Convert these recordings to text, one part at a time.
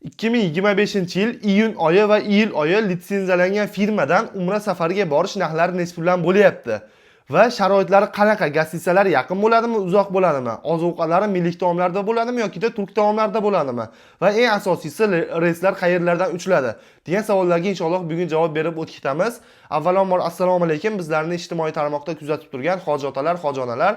2025-yil iyun oyi va iyul oyi litsenziyalangan firmadan Umra safariga borish narxlari nech puldan bo'lyapti va sharoitlari qanaqa? Gostitsiyalar yaqin bo'ladimi, uzoq bo'ladimi? Ozuqalari milliy taomlarda bo'ladimi yoki turk taomlarida bo'ladimi? Va eng asosiysi reyslar qayerlardan uchiladi? degan savollarga inshaalloh bugun javob berib o'tamiz. Avvalambor assalomu alaykum. Bizlarni ijtimoiy tarmoqda kuzatib turgan hoji otalar, hoji onalar,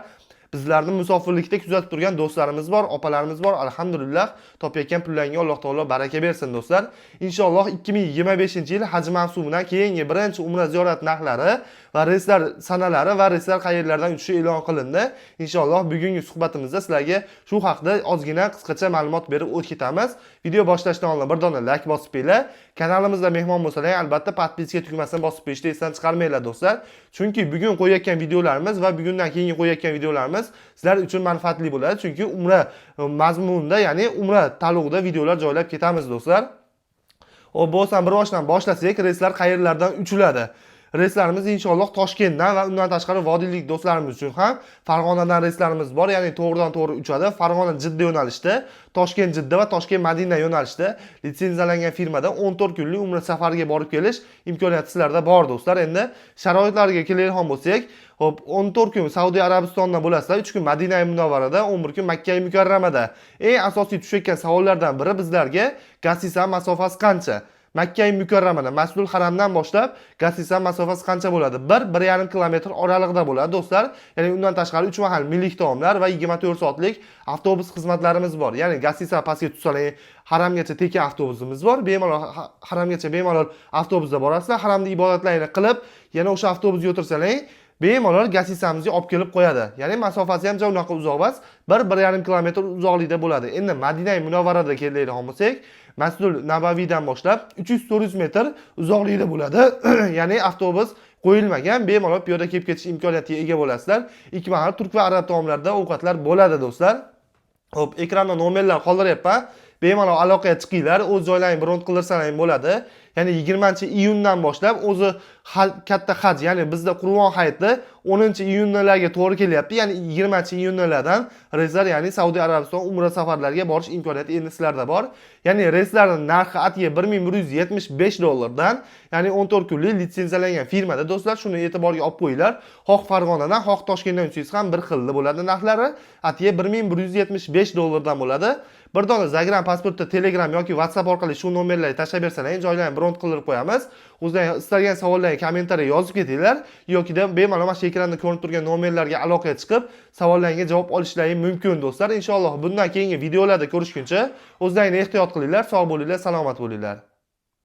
bizlarni musofirlikda kuzatib turgan do'stlarimiz bor, opalarimiz bor. Alhamdulillah, topayotgan pullaringga Alloh taolo baraka bersin do'stlar. Inshaalloh 2025-yil haj mavsumidan keyingi birinchi umra ziyorat narxlari va reyslar sanalari va reyslar qayerlardan uchishi e'lon qilindi. Inshaalloh bugungi suhbatimizda sizlarga shu haqida ozgina qisqacha ma'lumot berib o'tamiz. Video boshlashdan oldin bir dona like bosib qo'yinglar. Kanalimizda mehmon bo'lsanglar, albatta podpiska tugmasini bosib qo'yishni esdan chiqarmanglar do'stlar. Chunki bugun qo'yayotgan videolarimiz va bugundan keyingi qo'yayotgan videolarimiz sizlar uchun manfaatli bo'ladi. Chunki umra mazmunida, ya'ni umra tanlovida videolar joylab ketamiz do'stlar. Hop, bo'lsa bir boshdan boshlasak, reyslar qayerlardan uchiladi? Reyslarimiz inshaalloh Toshkentdan va undan tashqari vodiylik do'stlarimiz uchun ham Farg'onadan reyslarimiz bor, ya'ni to'g'ridan to'g'ri uchadi. Farg'ona Jidda yo'nalishida, Toshkent Jidda va Toshkent Madina yo'nalishida litsenziyalangan firmada 14 kunlik umra safariga borib kelish imkoniyati sizlarda bor do'stlar. Endi sharoitlariga keladigan bo'lsak, hop, 14 kun Saudiya Arabistonda bo'lasizlar, 3 kun Madina Munavvarada, 11 kun Makka Mukarramada. Eng asosiy tushayotgan savollardan biri bizlarga Gassisa masofasi qancha? Makka Mukarramada Masjidul Haramdan boshlab Gassisa masofasi qancha bo'ladi? 1-1,5 kilometr oralig'ida bo'ladi do'stlar. Ya'ni undan tashqari 3 mahal milliy taomlar va 24 soatlik avtobus xizmatlarimiz bor. Ya'ni Gassisa pastga tushsanglar, haramgacha tekin avtobusimiz bor. Bemalol haramgacha bemalol avtobusda borasizlar. Haramda ibodatlarni qilib, yana o'sha avtobusga o'tirsanglar, bemalol Gassisamizga olib kelib qo'yadi. Ya'ni masofasi ham unaqa uzoq emas, 1-1,5 kilometr uzoqlikda bo'ladi. Endi Madina Munavvarada keladigan bo'lsak, Masjidul Nabaviydan boshlab 300-400 metr uzoqlikda bo'ladi. Ya'ni avtobus qo'yilmagan, bemalol piyoda kelib ketish imkoniyatiga ega bo'lasizlar. Ikki mahal turk va arab taomlarida ovqatlar bo'ladi do'stlar. Hop, ekranda nomerlar qoldiryapman. Bemalol aloqaga chiqinglar, o'z joylaringizni bron qildirsangiz bo'ladi. Ya'ni 20-iyundan boshlab o'zi katta haj, ya'ni bizda Qur'on hayiti 10-iyunlarga to'g'ri kelyapti. Ya'ni 20-iyunlardan reyslar, ya'ni Saudiya Arabiston umra safarlariga borish imkoniyati endi sizlarda bor. Ya'ni reyslarning narxi atiga $1175 ya'ni 14 kunlik litsenziyalangan firmada do'stlar, shuni e'tiborga olib qo'yinglar. Xoh Farg'onadan, xoh Toshkentdan uchsangiz ham bir xilli bo'ladi narxlari. Atiga $1175 bo'ladi. Bir dona Zagram pasportda Telegram yoki WhatsApp orqali shu nomerlarga tashlab bersangiz, joylarni bron qildirib qo'yamiz. O'zingizlar istalgan savollarni kommentariya yozib ketinglar yoki bemalol mana shu ekranda ko'rinib turgan nomerlarga aloqaga chiqib, savollaringizga javob olishlaringiz mumkin do'stlar. Inshaalloh bundan keyingi videolarda ko'rishguncha o'zlaringizni ehtiyot qilinglar, sog' bo'linglar, salomat bo'linglar.